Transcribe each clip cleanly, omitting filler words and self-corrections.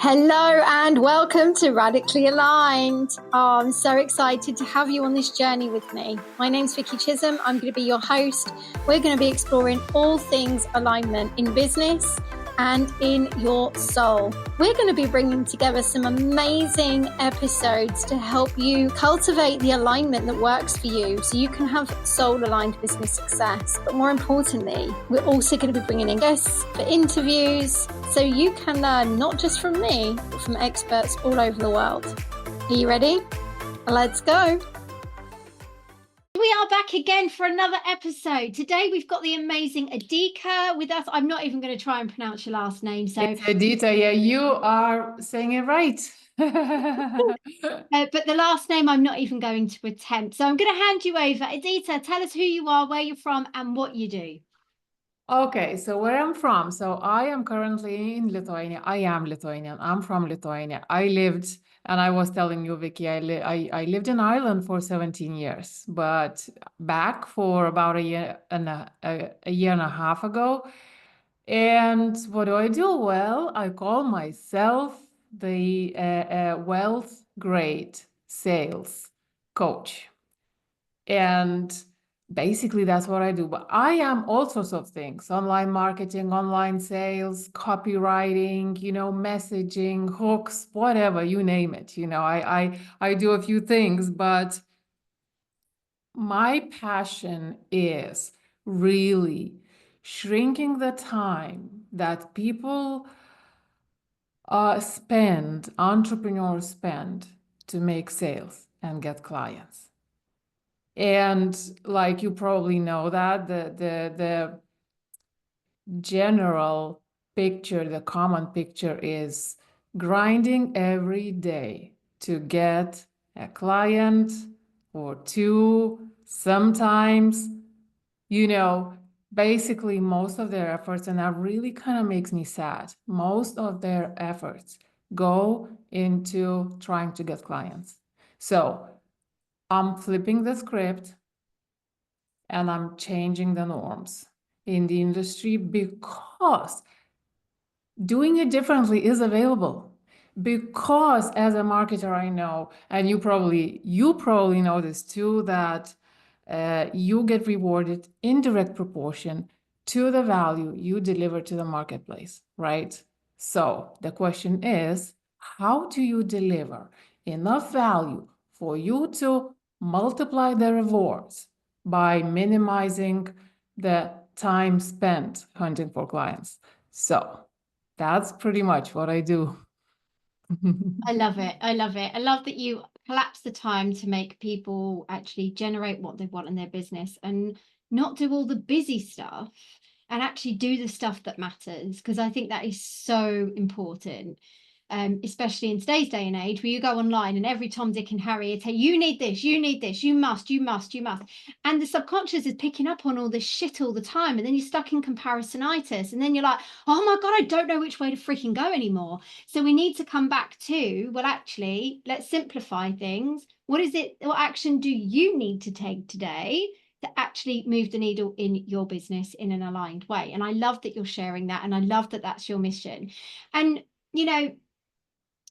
Hello and welcome to Radically Aligned. I'm so excited to have you on this journey with me. My name's Vicky Chisholm. I'm going to be your host. We're going to be exploring all things alignment in business and in your soul. We're going to be bringing together some amazing episodes to help you cultivate the alignment that works for you so you can have soul-aligned business success. But more importantly, we're also going to be bringing in guests for interviews so you can learn not just from me, but from experts all over the world. Are you ready? Let's go. We are back again for another episode. Today we've got the amazing Edita with us. I'm not even going to try and pronounce your last name. So it's Edita, yeah, you are saying it right. But the last name I'm not even going to attempt. So I'm going to hand you over. Edita, tell us who you are, where you're from, and what you do. Okay, so where I'm from. So I am currently in Lithuania. I am Lithuanian. I'm from Lithuania. I lived, and I was telling you, Vicky, I lived in Ireland for 17 years, but back for about a year and a half ago. And what do? Well, I call myself the wealth grade sales coach. And basically that's what I do. But I am all sorts of things: online marketing, online sales, copywriting, messaging, hooks, whatever, you name it. I do a few things, but my passion is really shrinking the time that people entrepreneurs spend to make sales and get clients. And like you probably know that the general picture, the common picture is grinding every day to get a client or two, sometimes, basically most of their efforts, and that really kind of makes me sad, most of their efforts go into trying to get clients. So I'm flipping the script and I'm changing the norms in the industry because doing it differently is available. Because as a marketer, I know, and you probably know this too, that you get rewarded in direct proportion to the value you deliver to the marketplace, right? So the question is, how do you deliver enough value for you to multiply the rewards by minimizing the time spent hunting for clients? So that's pretty much what I do. I love it. I love it. I love that you collapse the time to make people actually generate what they want in their business and not do all the busy stuff and actually do the stuff that matters, because I think that is so important. Especially in today's day and age where you go online and every Tom, Dick and Harry tell you need this, you need this, you must. And the subconscious is picking up on all this shit all the time. And then you're stuck in comparisonitis. And then you're like, oh my God, I don't know which way to freaking go anymore. So we need to come back to, well, actually, let's simplify things. What action do you need to take today to actually move the needle in your business in an aligned way? And I love that you're sharing that. And I love that that's your mission. And,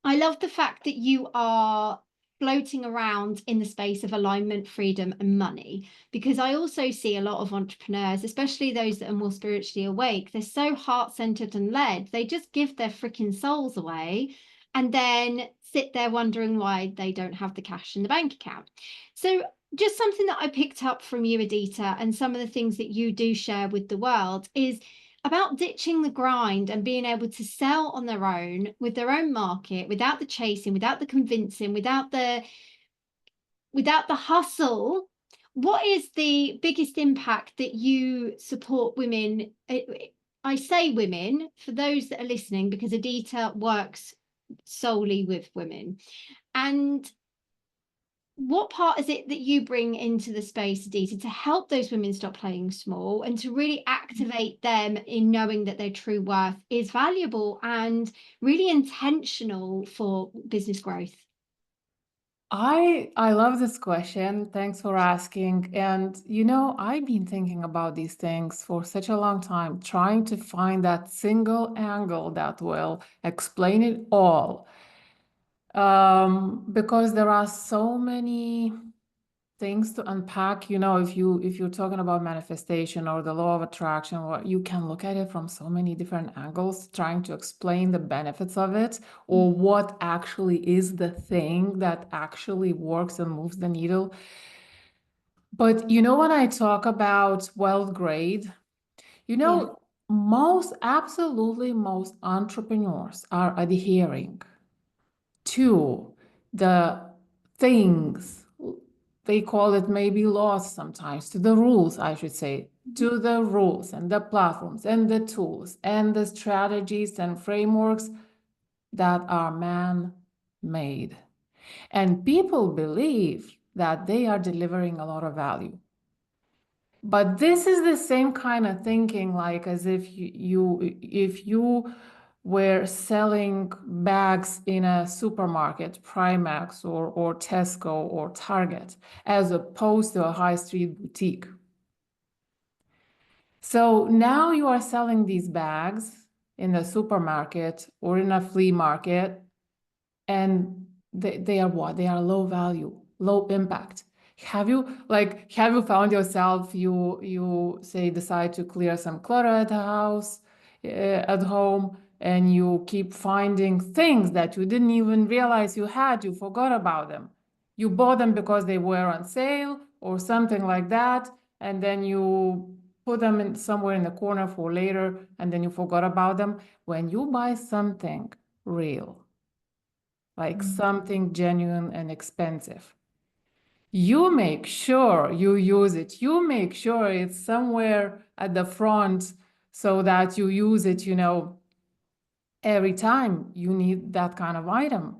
I love the fact that you are floating around in the space of alignment, freedom, and money, because I also see a lot of entrepreneurs, especially those that are more spiritually awake, they're so heart-centered and led, they just give their freaking souls away and then sit there wondering why they don't have the cash in the bank account. So just something that I picked up from you, Edita, and some of the things that you do share with the world is about ditching the grind and being able to sell on their own with their own market, without the chasing, without the convincing, without the hustle. What is the biggest impact that you support women? I say women for those that are listening, because Edita works solely with women. And what part is it that you bring into the space, Edita, to help those women stop playing small and to really activate them in knowing that their true worth is valuable and really intentional for business growth? I love this question. Thanks for asking. And I've been thinking about these things for such a long time, trying to find that single angle that will explain it all. Because there are so many things to unpack. If you're talking about manifestation or the law of attraction, or you can look at it from so many different angles, trying to explain the benefits of it, or what actually is the thing that actually works and moves the needle. But when I talk about wealth grade, Yeah. absolutely most entrepreneurs are adhering to the things, they call it maybe laws sometimes, to the rules, I should say, to the rules and the platforms and the tools and the strategies and frameworks that are man-made. And people believe that they are delivering a lot of value. But this is the same kind of thinking, like as if you were selling bags in a supermarket, Primax or Tesco or Target, as opposed to a high street boutique. So now you are selling these bags in the supermarket or in a flea market, and they are what? They are low value, low impact. Have you found yourself, you say decide to clear some clutter at the house, at home, and you keep finding things that you didn't even realize you had, you forgot about them. You bought them because they were on sale or something like that, and then you put them in somewhere in the corner for later, and then you forgot about them. When you buy something real, like something genuine and expensive, you make sure you use it. You make sure it's somewhere at the front so that you use it, every time you need that kind of item,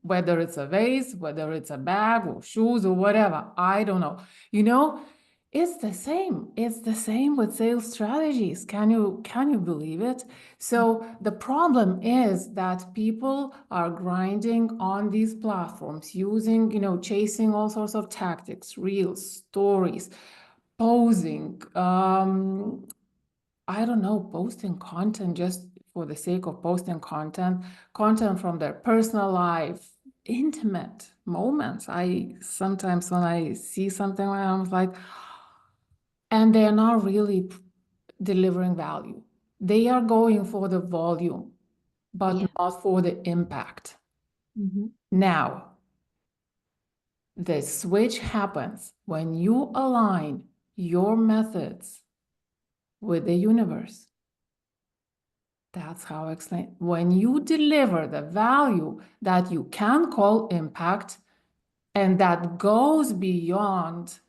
whether it's a vase, whether it's a bag or shoes or whatever. I don't know. It's the same. It's the same with sales strategies. Can you believe it? So the problem is that people are grinding on these platforms, using, chasing all sorts of tactics, reels, stories, posing, I don't know, posting content just for the sake of posting content from their personal life, intimate moments. I sometimes when I see something like that, I'm like, and they're not really delivering value. They are going for the volume, but not for the impact. Now, the switch happens when you align your methods with the universe. That's how I explain. When you deliver the value that you can call impact, and that goes beyond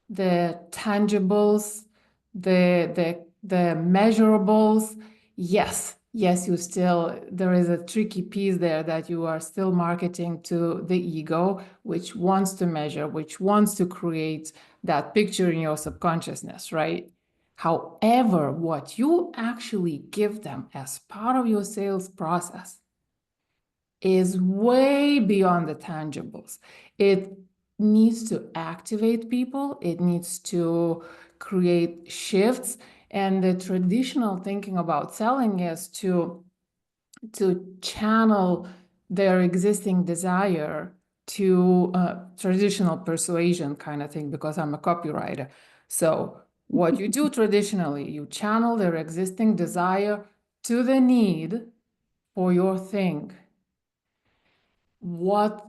the tangibles, the measurables, yes, there is a tricky piece there that you are still marketing to the ego, which wants to measure, which wants to create that picture in your subconsciousness, right? However, what you actually give them as part of your sales process is way beyond the tangibles. It needs to activate people. It needs to create shifts. And the traditional thinking about selling is to channel their existing desire to traditional persuasion kind of thing, because I'm a copywriter. So what you do traditionally, you channel their existing desire to the need for your thing. What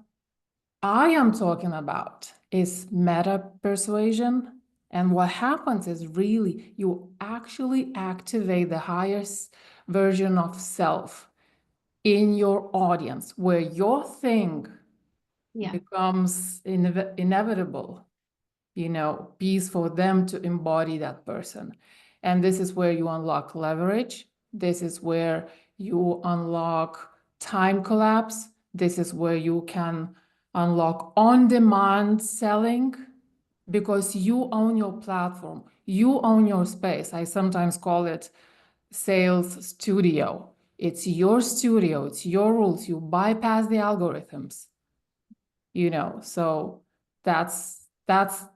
I am talking about is meta persuasion. And what happens is really you actually activate the highest version of self in your audience, where your thing becomes inevitable, piece for them to embody that person. And this is where you unlock leverage. This is where you unlock time collapse. This is where you can unlock on-demand selling, because you own your platform. You own your space. I sometimes call it sales studio. It's your studio. It's your rules. You bypass the algorithms. So that's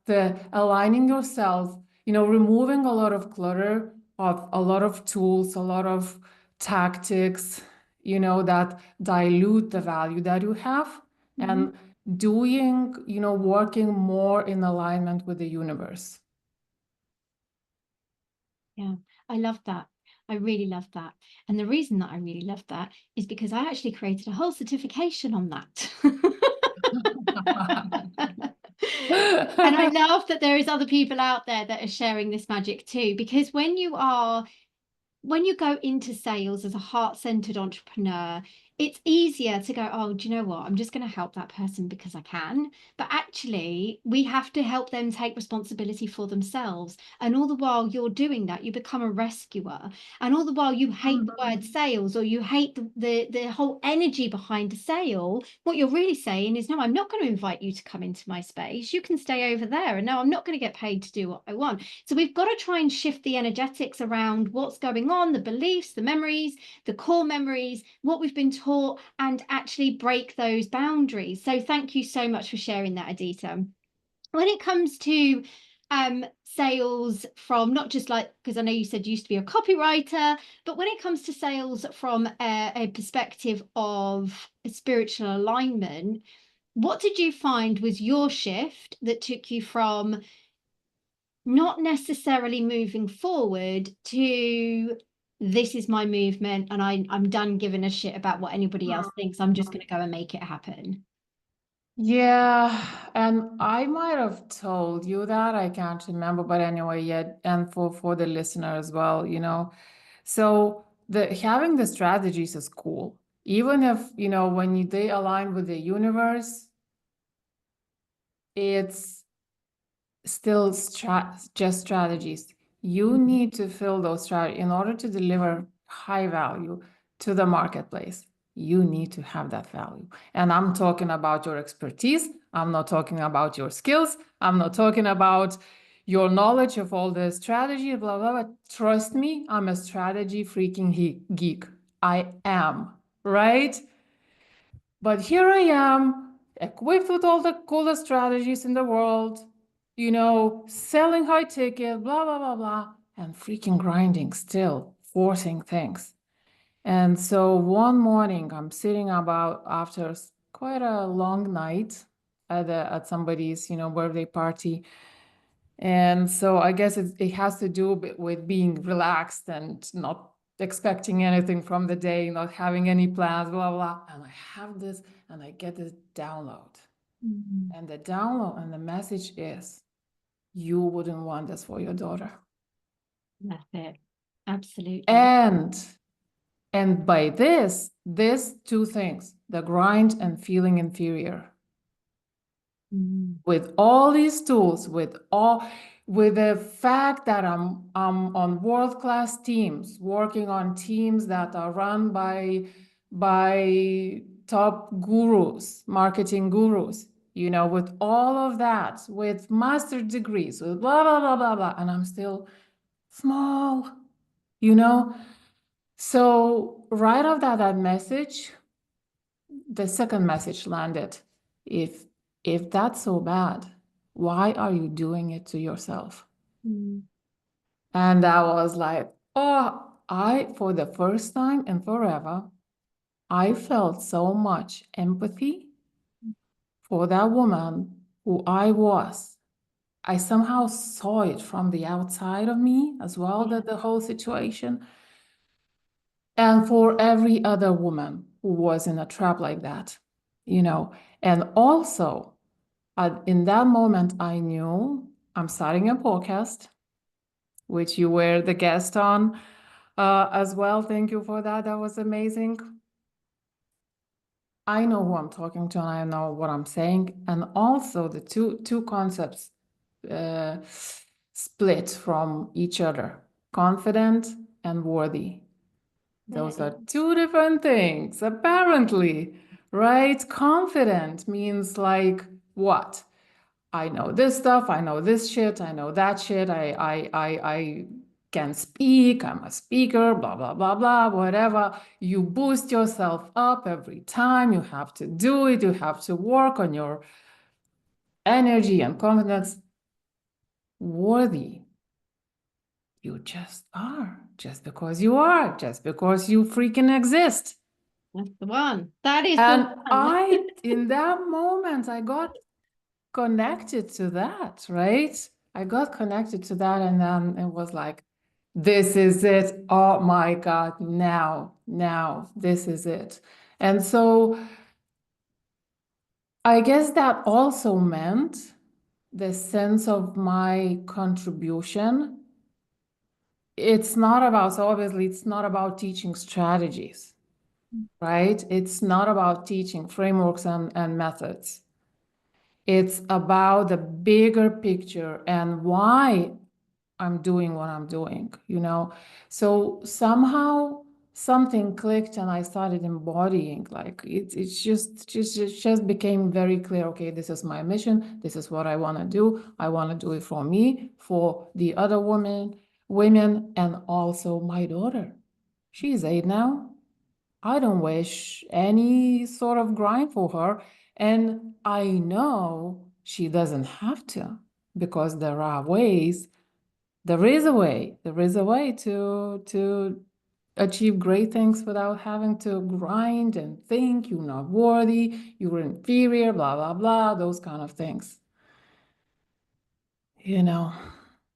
the aligning yourself, removing a lot of clutter of a lot of tools, a lot of tactics, that dilute the value that you have, and doing, working more in alignment with the universe. Yeah, I love that. I really love that. And the reason that I really love that is because I actually created a whole certification on that. And I love that there is other people out there that are sharing this magic too, because when you go into sales as a heart-centered entrepreneur, it's easier to go, oh, do you know what? I'm just going to help that person because I can. But actually, we have to help them take responsibility for themselves. And all the while you're doing that, you become a rescuer. And all the while you hate the word sales, or you hate the whole energy behind a sale, what you're really saying is, no, I'm not going to invite you to come into my space. You can stay over there. And no, I'm not going to get paid to do what I want. So we've got to try and shift the energetics around what's going on, the beliefs, the memories, the core memories, what we've been taught, and actually break those boundaries. So thank you so much for sharing that, Edita. When it comes to sales from not just like, because I know you said you used to be a copywriter, but when it comes to sales from a perspective of spiritual alignment, what did you find was your shift that took you from not necessarily moving forward to this is my movement and I'm done giving a shit about what anybody else thinks. I'm just going to go and make it happen. Yeah, and I might have told you that, I can't remember, but anyway, yeah, and for the listener as well, So having the strategies is cool. Even if, when they align with the universe, it's still just strategies. You need to fill those strategies in order to deliver high value to the marketplace. You need to have that value. And I'm talking about your expertise. I'm not talking about your skills. I'm not talking about your knowledge of all the strategy, blah, blah, blah. Trust me, I'm a strategy freaking geek. I am, right? But here I am, equipped with all the coolest strategies in the world, selling high ticket, blah, blah, blah, blah, and freaking grinding still, forcing things. And so one morning I'm sitting about after quite a long night at somebody's, birthday party. And so I guess it has to do with being relaxed and not expecting anything from the day, not having any plans, blah, blah. And I have this and I get this download. And the download and the message is, you wouldn't want this for your daughter. That's it. Absolutely. And by this two things, the grind and feeling inferior. With all these tools, with the fact that I'm on world-class teams, working on teams that are run by top gurus, marketing gurus, with all of that, with master degrees, with blah, blah, blah, blah, blah, and I'm still small, So right after that message, the second message landed. If that's so bad, why are you doing it to yourself? And I was like, oh, for the first time in forever, I felt so much empathy for that woman who I was. I somehow saw it from the outside of me as well, that the whole situation. And for every other woman who was in a trap like that, And also, in that moment, I knew I'm starting a podcast, which you were the guest on as well. Thank you for that. That was amazing. I know who I'm talking to and I know what I'm saying. And also the two concepts split from each other, confident and worthy. Those are two different things, apparently, right? Confident means like what? I know this stuff, I know this shit, I know that shit, I can speak, I'm a speaker, blah, blah, blah, blah, whatever. You boost yourself up every time. You have to do it. You have to work on your energy and confidence. Worthy. You just are, just because you are, just because you freaking exist. That's the one. That is And the one. in that moment, I got connected to that, right? I got connected to that, and then it was like, this is it. Oh my God, now, this is it. And so I guess that also meant the sense of my contribution. It's not about, so obviously it's not about teaching strategies, right? It's not about teaching frameworks and methods. It's about the bigger picture and why I'm doing what I'm doing, you know? So somehow something clicked and I started embodying, like it just became very clear. Okay, this is my mission. This is what I want to do. I want to do it for me, for the other women, and also my daughter. She's 8 now. I don't wish any sort of grind for her. And I know she doesn't have to, because there are ways. There is a way to achieve great things without having to grind and think you're not worthy, you're inferior, blah, blah, blah, those kind of things. You know.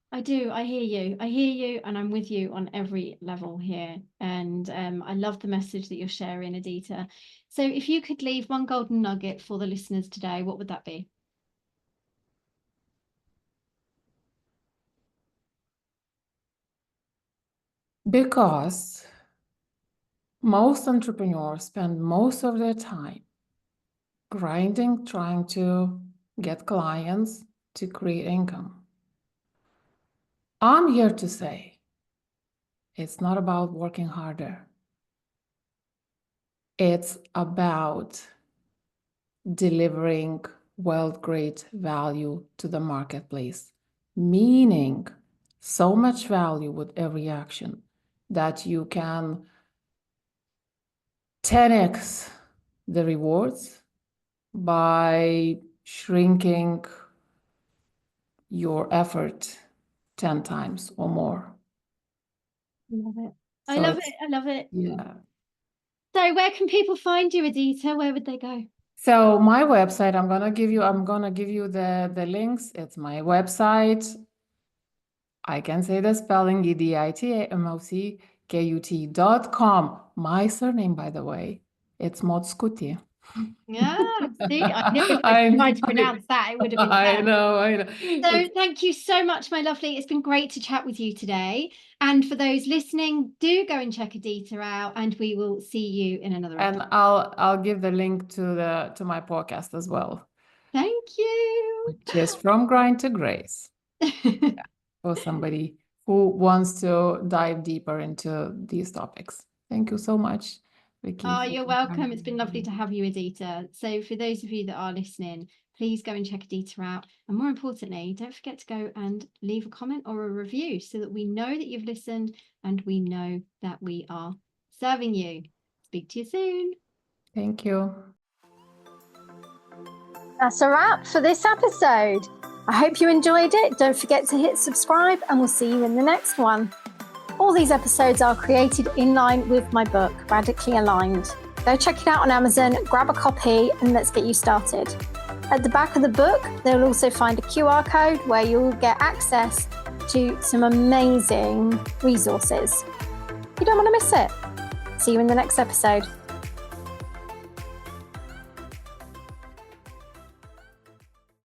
I do. I hear you, and I'm with you on every level here. And I love the message that you're sharing, Edita. So if you could leave one golden nugget for the listeners today, what would that be? Because most entrepreneurs spend most of their time grinding, trying to get clients to create income. I'm here to say it's not about working harder. It's about delivering great value to the marketplace, meaning so much value with every action that you can 10x the rewards by shrinking your effort 10 times or more. Love it. So I love it. I love it. Yeah. So where can people find you, Edita? Where would they go? So my website, I'm gonna give you the links. It's my website. I can say the spelling, EDITA My surname, by the way, it's Mockutė. Yeah, see, I knew if I tried to pronounce that, it would have been I bad. know. So thank you so much, my lovely. It's been great to chat with you today. And for those listening, do go and check Edita out, and we will see you in another episode. And I'll give the link to my podcast as well. Thank you. Just from grind to grace. Yeah, for somebody who wants to dive deeper into these topics. Thank you so much, Vicky. Oh, you're welcome. It's been lovely to have you, Edita. So for those of you that are listening, please go and check Edita out. And more importantly, don't forget to go and leave a comment or a review so that we know that you've listened and we know that we are serving you. Speak to you soon. Thank you. That's a wrap for this episode. I hope you enjoyed it. Don't forget to hit subscribe, and we'll see you in the next one. All these episodes are created in line with my book, Radically Aligned. Go check it out on Amazon, grab a copy, and let's get you started. At the back of the book, they'll also find a QR code where you'll get access to some amazing resources. You don't want to miss it. See you in the next episode.